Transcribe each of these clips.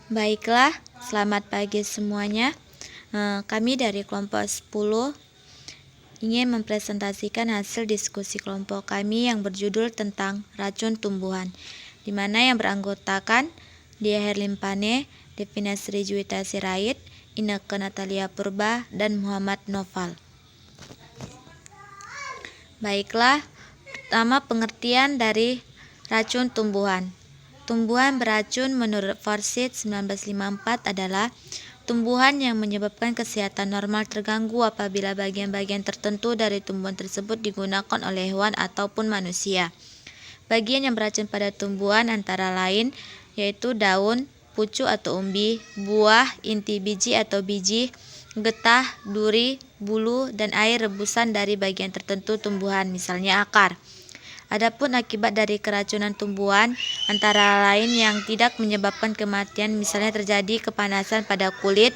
Baiklah, selamat pagi semuanya. Kami dari kelompok 10 ingin mempresentasikan hasil diskusi kelompok kami yang berjudul tentang racun tumbuhan, di mana yang beranggotakan Dia Herlimpane, Devina Sri Juwita Sirait, Inneke Natalia Purba, dan Muhammad Noval. Baiklah, pertama pengertian dari racun tumbuhan. Tumbuhan beracun menurut Forsyth 1954 adalah tumbuhan yang menyebabkan kesehatan normal terganggu apabila bagian-bagian tertentu dari tumbuhan tersebut digunakan oleh hewan ataupun manusia. Bagian yang beracun pada tumbuhan antara lain yaitu daun, pucuk atau umbi, buah, inti biji atau biji, getah, duri, bulu, dan air rebusan dari bagian tertentu tumbuhan, misalnya akar. Adapun akibat dari keracunan tumbuhan antara lain yang tidak menyebabkan kematian, misalnya terjadi kepanasan pada kulit,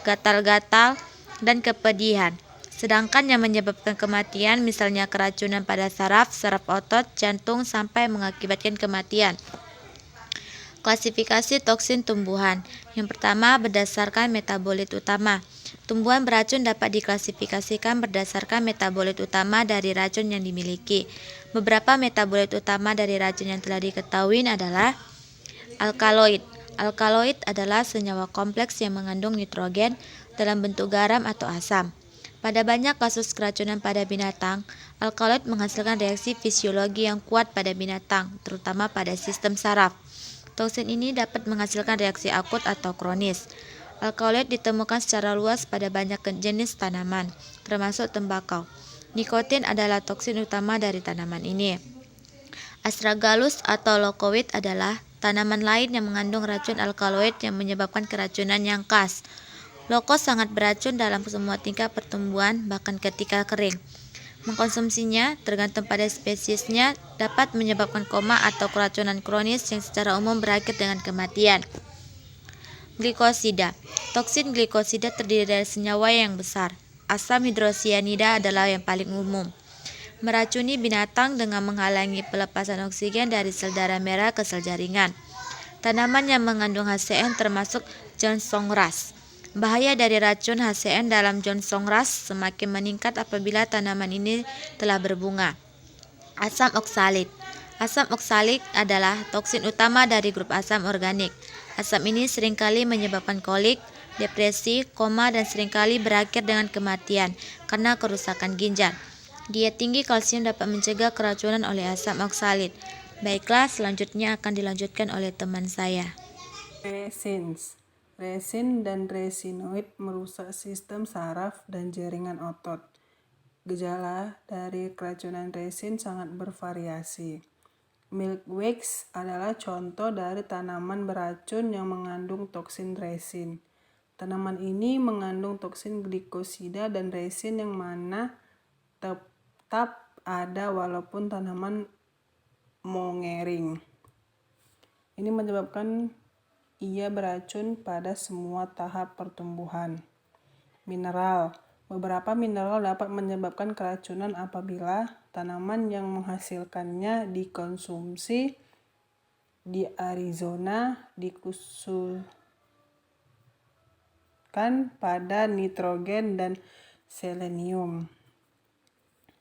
gatal-gatal, dan kepedihan. Sedangkan yang menyebabkan kematian, misalnya keracunan pada saraf otot, jantung, sampai mengakibatkan kematian. Klasifikasi toksin tumbuhan. Yang pertama, berdasarkan metabolit utama. Tumbuhan beracun dapat diklasifikasikan berdasarkan metabolit utama dari racun yang dimiliki. Beberapa metabolit utama dari racun yang telah diketahui adalah alkaloid. Alkaloid adalah senyawa kompleks yang mengandung nitrogen dalam bentuk garam atau asam. Pada banyak kasus keracunan pada binatang, alkaloid menghasilkan reaksi fisiologi yang kuat pada binatang, terutama pada sistem saraf. Toksin ini dapat menghasilkan reaksi akut atau kronis. Alkaloid ditemukan secara luas pada banyak jenis tanaman, termasuk tembakau. Nikotin adalah toksin utama dari tanaman ini. Astragalus atau leukoid adalah tanaman lain yang mengandung racun alkaloid yang menyebabkan keracunan yang khas. Lokos sangat beracun dalam semua tingkat pertumbuhan, bahkan ketika kering. Mengkonsumsinya, tergantung pada spesiesnya, dapat menyebabkan koma atau keracunan kronis yang secara umum berakhir dengan kematian. Glikosida. Toksin glikosida terdiri dari senyawa yang besar. Asam hidrosianida adalah yang paling umum. Meracuni binatang dengan menghalangi pelepasan oksigen dari sel darah merah ke sel jaringan. Tanaman yang mengandung HCN termasuk Johnson grass. Bahaya dari racun HCN dalam Johnson grass semakin meningkat apabila tanaman ini telah berbunga. Asam oksalit. Asam oksalik adalah toksin utama dari grup asam organik. Asam ini seringkali menyebabkan kolik, depresi, koma, dan seringkali berakhir dengan kematian karena kerusakan ginjal. Diet tinggi kalsium dapat mencegah keracunan oleh asam oksalit. Baiklah, selanjutnya akan dilanjutkan oleh teman saya. Resins. Resin dan resinoid merusak sistem saraf dan jaringan otot. Gejala dari keracunan resin sangat bervariasi. Milkweeds adalah contoh dari tanaman beracun yang mengandung toksin resin. Tanaman ini mengandung toksin glikosida dan resin yang mana tetap ada walaupun tanaman mengering. Ini menyebabkan ia beracun pada semua tahap pertumbuhan. Mineral. Beberapa mineral dapat menyebabkan keracunan apabila tanaman yang menghasilkannya dikonsumsi di Arizona dikhususkan pada nitrogen dan selenium.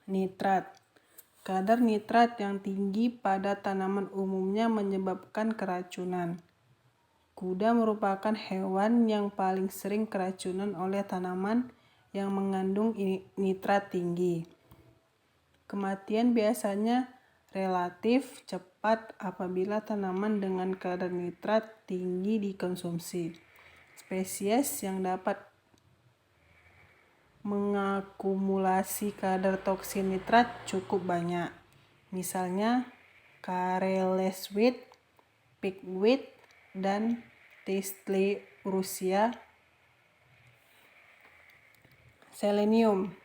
Nitrat. Kadar nitrat yang tinggi pada tanaman umumnya menyebabkan keracunan. Kuda merupakan hewan yang paling sering keracunan oleh tanaman yang mengandung nitrat tinggi. Kematian biasanya relatif cepat apabila tanaman dengan kadar nitrat tinggi dikonsumsi. Spesies yang dapat mengakumulasi kadar toksin nitrat cukup banyak. Misalnya Karelsweet, Pigweed, dan Tistley Rusia. Selenium.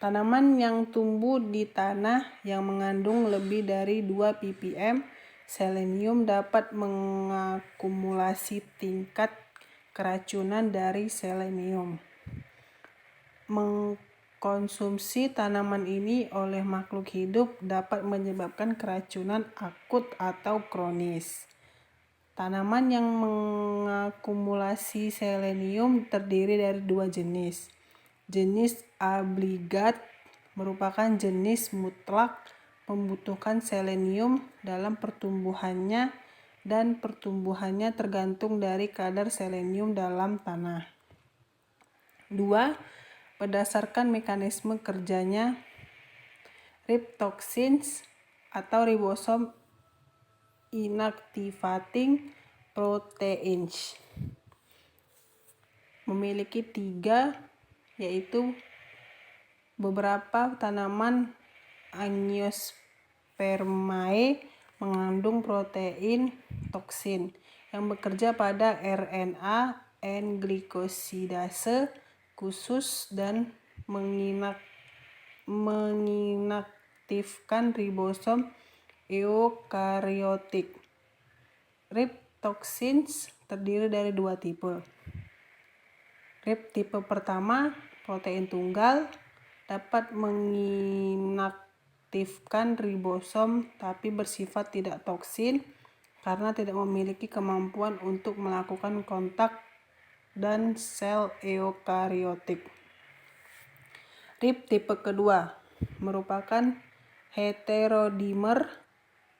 Tanaman yang tumbuh di tanah yang mengandung lebih dari 2 ppm selenium dapat mengakumulasi tingkat keracunan dari selenium. Mengkonsumsi tanaman ini oleh makhluk hidup dapat menyebabkan keracunan akut atau kronis. Tanaman yang mengakumulasi selenium terdiri dari dua jenis. Jenis obligat merupakan jenis mutlak membutuhkan selenium dalam pertumbuhannya dan pertumbuhannya tergantung dari kadar selenium dalam tanah. 2. Berdasarkan mekanisme kerjanya, ribtoksins atau ribosom inactivating proteins memiliki 3, yaitu beberapa tanaman Angiospermae mengandung protein toksin yang bekerja pada RNA N-glikosidase khusus dan menginaktifkan ribosom eukariotik. Ribtoksins terdiri dari dua tipe. Rib tipe pertama, protein tunggal, dapat menginaktifkan ribosom tapi bersifat tidak toksin karena tidak memiliki kemampuan untuk melakukan kontak dan sel eukariotik. Rib tipe kedua merupakan heterodimer,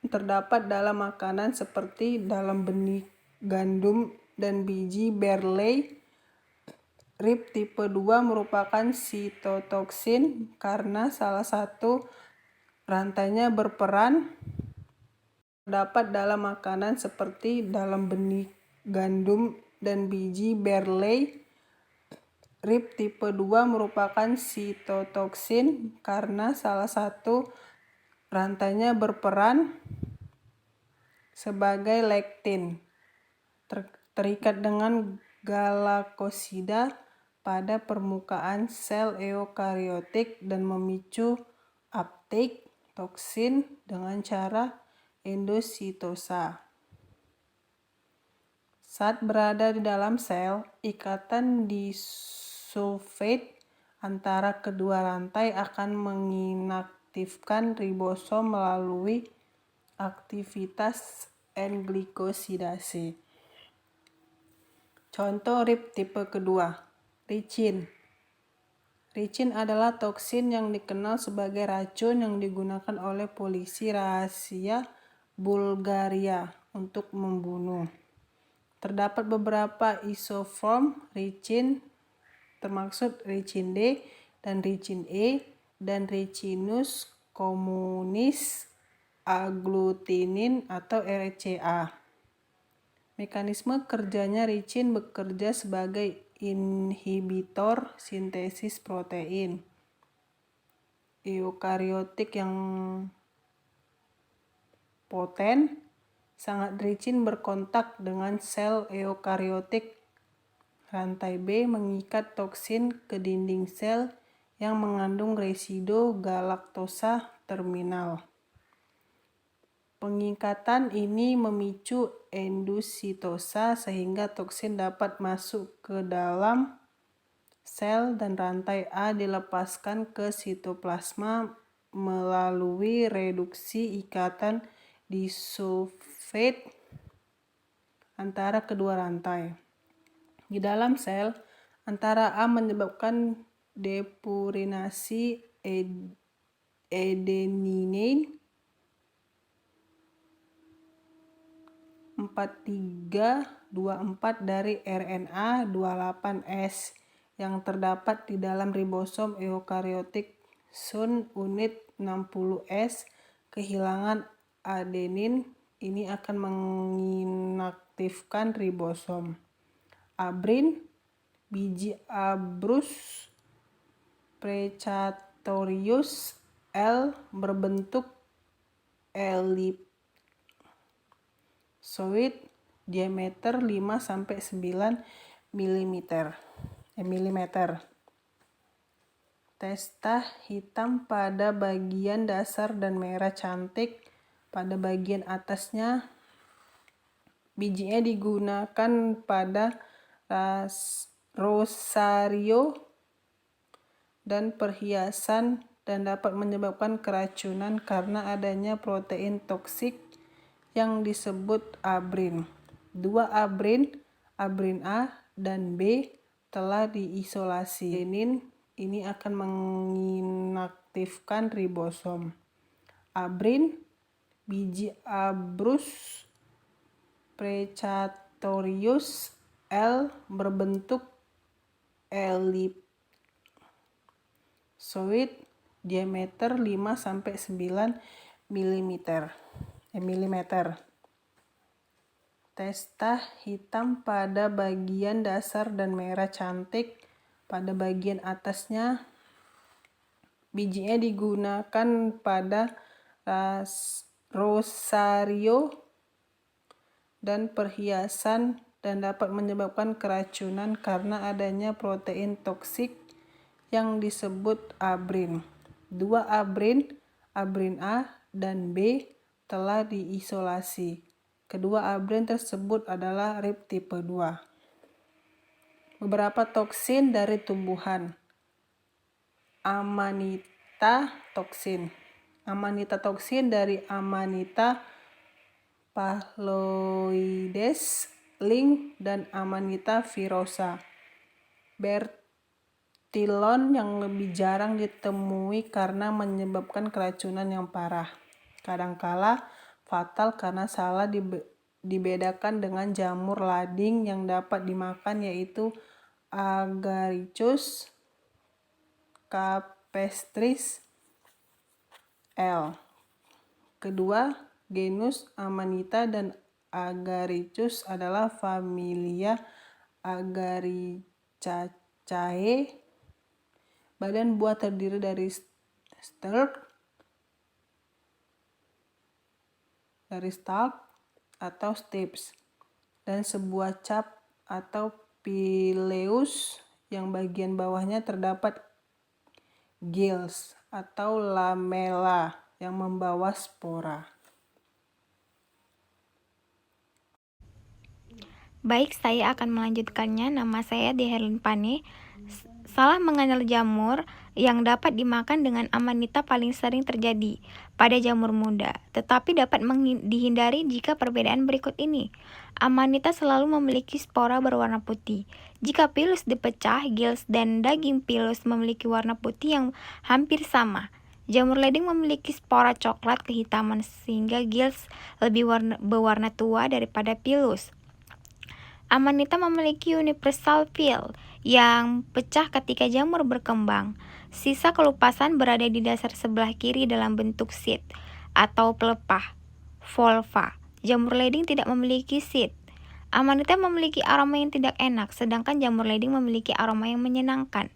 terdapat dalam makanan seperti dalam benih gandum dan biji barley. Rib tipe 2 merupakan sitotoksin karena salah satu rantainya berperan, terdapat dalam makanan seperti dalam benih gandum dan biji barley. Rib tipe 2 merupakan sitotoksin karena salah satu rantainya berperan sebagai lektin, terikat dengan galakosida pada permukaan sel eukariotik dan memicu uptake toksin dengan cara endositosa. Saat berada di dalam sel, ikatan disulfide antara kedua rantai akan menginaktifkan ribosom melalui aktivitas N-glikosidase. Contoh rib tipe kedua, ricin. Ricin adalah toksin yang dikenal sebagai racun yang digunakan oleh polisi rahasia Bulgaria untuk membunuh. Terdapat beberapa isoform ricin, termasuk ricin D dan ricin E dan Ricinus communis agglutinin atau RCA. Mekanisme kerjanya ricin bekerja sebagai inhibitor sintesis protein eukariotik yang poten. Sangat ricin berkontak dengan sel eukariotik. Rantai B mengikat toksin ke dinding sel yang mengandung residu galaktosa terminal. Pengikatan ini memicu endositosa sehingga toksin dapat masuk ke dalam sel dan rantai A dilepaskan ke sitoplasma melalui reduksi ikatan disulfide antara kedua rantai. Di dalam sel, antara A menyebabkan depurinasi adenine 4324 dari RNA 28S yang terdapat di dalam ribosom eukariotik Sun unit 60S. Kehilangan adenin ini akan menginaktifkan ribosom. Abrin, biji Abrus precatorius L berbentuk ellipsoid, diameter 5-9 mm. Testa hitam pada bagian dasar dan merah cantik pada bagian atasnya. Bijinya digunakan pada rosario dan perhiasan dan dapat menyebabkan keracunan karena adanya protein toksik yang disebut abrin. 2 Abrin A dan B telah diisolasi. Ini akan menginaktifkan ribosom. Abrin, biji Abrus precatorius L berbentuk elipsoid, diameter 5-9 mm. Testa hitam pada bagian dasar dan merah cantik pada bagian atasnya. Bijinya digunakan pada rosario dan perhiasan dan dapat menyebabkan keracunan karena adanya protein toksik yang disebut abrin. 2 Abrin A dan B telah diisolasi. Kedua abrin tersebut adalah RIP tipe 2. Beberapa toksin dari tumbuhan. Amanita toksin. Amanita toksin dari Amanita phalloides, Link, dan Amanita virosa. Bertillon yang lebih jarang ditemui karena menyebabkan keracunan yang parah. Kadangkala fatal karena salah dibedakan dengan jamur lading yang dapat dimakan, yaitu Agaricus campestris L. Kedua genus Amanita dan Agaricus adalah familia Agaricaceae. Badan buah terdiri dari stalk atau stipes dan sebuah cap atau pileus yang bagian bawahnya terdapat gills atau lamella yang membawa spora. Baik, saya akan melanjutkannya. Nama saya Deherlin Pane. Salah mengenal jamur yang dapat dimakan dengan Amanita paling sering terjadi pada jamur muda, tetapi dapat dihindari jika perbedaan berikut ini. Amanita selalu memiliki spora berwarna putih. Jika pilus dipecah, gills dan daging pilus memiliki warna putih yang hampir sama. Jamur ledeng memiliki spora coklat kehitaman sehingga gills lebih berwarna tua daripada pilus. Amanita memiliki universal peel yang pecah ketika jamur berkembang. Sisa kelupasan berada di dasar sebelah kiri dalam bentuk seed atau pelepah, volva. Jamur leding tidak memiliki seed. Amanita memiliki aroma yang tidak enak, sedangkan jamur leding memiliki aroma yang menyenangkan.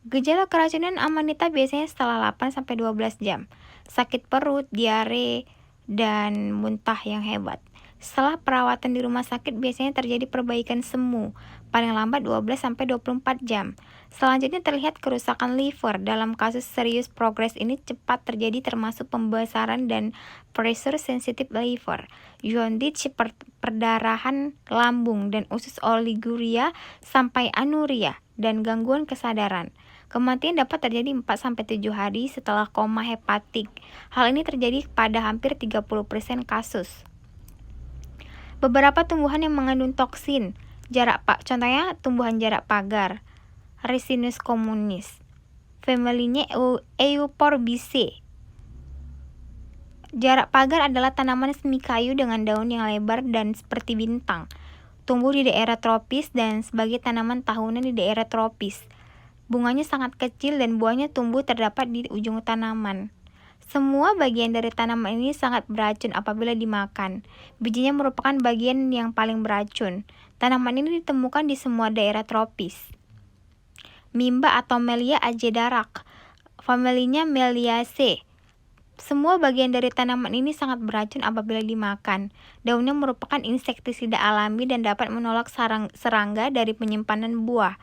Gejala keracunan Amanita biasanya setelah 8-12 jam. Sakit perut, diare, dan muntah yang hebat. Setelah perawatan di rumah sakit biasanya terjadi perbaikan semu, paling lambat 12-24 jam. Selanjutnya terlihat kerusakan liver. Dalam kasus serius progres ini cepat terjadi termasuk pembesaran dan pressure sensitive liver, jaundice, perdarahan lambung dan usus oliguria sampai anuria dan gangguan kesadaran. Kematian dapat terjadi 4-7 hari setelah koma hepatik. Hal ini terjadi pada hampir 30% kasus. Beberapa tumbuhan yang mengandung toksin, contohnya tumbuhan jarak pagar, Ricinus communis, familinya Euphorbiaceae. Jarak pagar adalah tanaman semi kayu dengan daun yang lebar dan seperti bintang, tumbuh di daerah tropis dan sebagai tanaman tahunan di daerah tropis. Bunganya sangat kecil dan buahnya tumbuh terdapat di ujung tanaman. Semua bagian dari tanaman ini sangat beracun apabila dimakan. Bijinya merupakan bagian yang paling beracun. Tanaman ini ditemukan di semua daerah tropis. Mimba atau Melia agedarak, familinya Meliaceae. Semua bagian dari tanaman ini sangat beracun apabila dimakan. Daunnya merupakan insektisida alami dan dapat menolak serangga dari penyimpanan buah.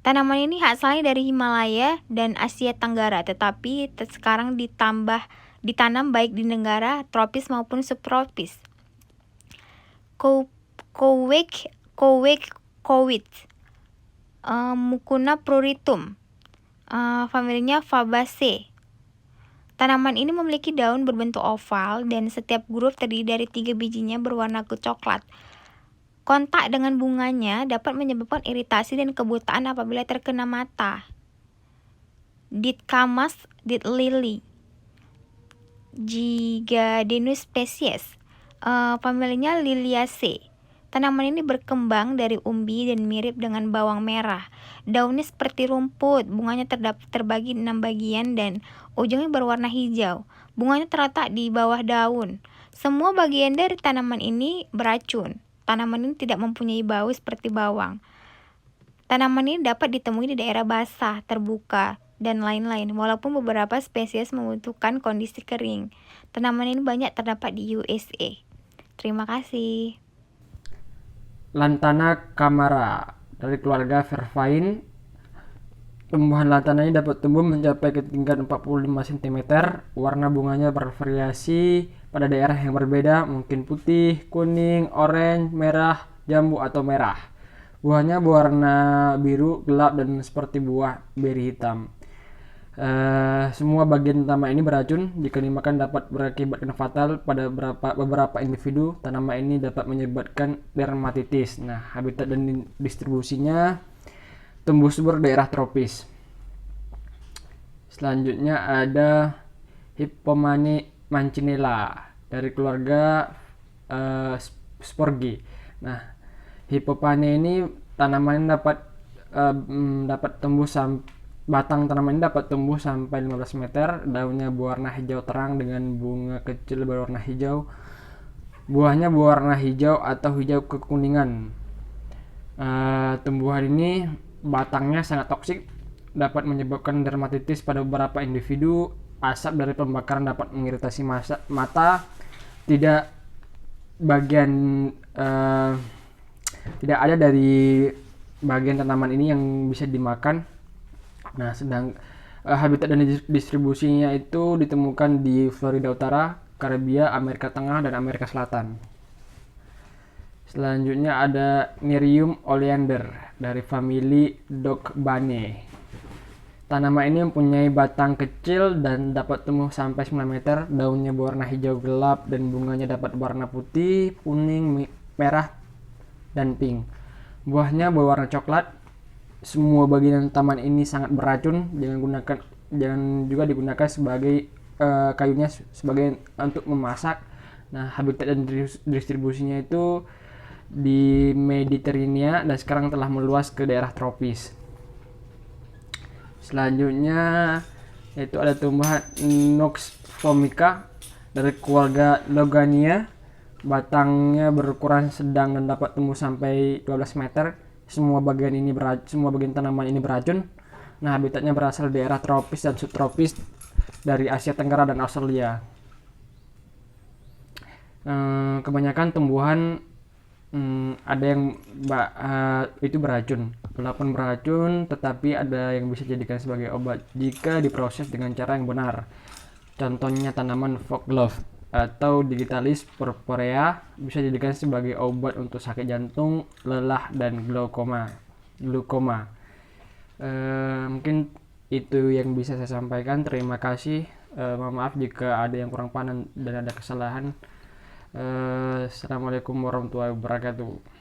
Tanaman ini asalnya dari Himalaya dan Asia Tenggara, tetapi sekarang ditanam baik di negara tropis maupun subtropis. Kowit, Mucuna pruritum, familinya Fabaceae. Tanaman ini memiliki daun berbentuk oval dan setiap grup terdiri dari 3 bijinya berwarna coklat. Kontak dengan bunganya dapat menyebabkan iritasi dan kebutaan apabila terkena mata. Ditcamas lily, Gigadenus species, familinya Liliaceae. Tanaman ini berkembang dari umbi dan mirip dengan bawang merah. Daunnya seperti rumput, bunganya terbagi 6 bagian dan ujungnya berwarna hijau. Bunganya terletak di bawah daun. Semua bagian dari tanaman ini beracun. Tanaman ini tidak mempunyai bau seperti bawang. Tanaman ini dapat ditemui di daerah basah, terbuka, dan lain-lain, walaupun beberapa spesies membutuhkan kondisi kering. Tanaman ini banyak terdapat di USA. Terima kasih. Lantana camara dari keluarga Vervain. Tumbuhan lantana ini dapat tumbuh mencapai ketinggian 45 cm. Warna bunganya bervariasi pada daerah yang berbeda, mungkin putih, kuning, oranye, merah, jambu, atau merah. Buahnya berwarna biru gelap dan seperti buah beri hitam. Semua bagian tanaman ini beracun. Jika dimakan dapat berakibatkan fatal pada beberapa individu. Tanaman ini dapat menyebabkan dermatitis. Nah, habitat dan distribusinya tumbuh subur daerah tropis. Selanjutnya ada Hippomane mancinella dari keluarga Sporgi. Nah, Hippomane ini tanaman dapat tumbuh batang tanaman ini dapat tumbuh sampai 15 meter. Daunnya berwarna hijau terang dengan bunga kecil berwarna hijau. Buahnya berwarna hijau atau hijau kekuningan. Tumbuhan ini batangnya sangat toksik, dapat menyebabkan dermatitis pada beberapa individu. Asap dari pembakaran dapat mengiritasi mata. Tidak ada dari bagian tanaman ini yang bisa dimakan. Nah, habitat dan distribusinya itu ditemukan di Florida Utara, Karibia, Amerika Tengah, dan Amerika Selatan. Selanjutnya ada Nerium oleander dari famili Dogbane. Tanaman ini mempunyai batang kecil dan dapat tumbuh sampai 9 meter. Daunnya berwarna hijau gelap dan bunganya dapat berwarna putih, kuning, merah, dan pink. Buahnya berwarna coklat. Semua bagian tanaman ini sangat beracun. Jangan juga digunakan sebagai kayunya sebagai untuk memasak. Nah, habitat dan distribusinya itu di Mediterania dan sekarang telah meluas ke daerah tropis. Selanjutnya yaitu ada tumbuhan Nux vomica dari keluarga Logania. Batangnya berukuran sedang dan dapat tumbuh sampai 12 meter. Semua bagian tanaman ini beracun. Nah, habitatnya berasal dari daerah tropis dan subtropis dari Asia Tenggara dan Australia. Kebanyakan tumbuhan ada yang itu beracun, walaupun beracun, tetapi ada yang bisa dijadikan sebagai obat jika diproses dengan cara yang benar. Contohnya tanaman foxglove atau Digitalis purpurea bisa dijadikan sebagai obat untuk sakit jantung, lelah, dan glukoma. Mungkin itu yang bisa saya sampaikan. Terima kasih. Mohon maaf jika ada yang kurang paham dan ada kesalahan. Assalamualaikum warahmatullahi wabarakatuh.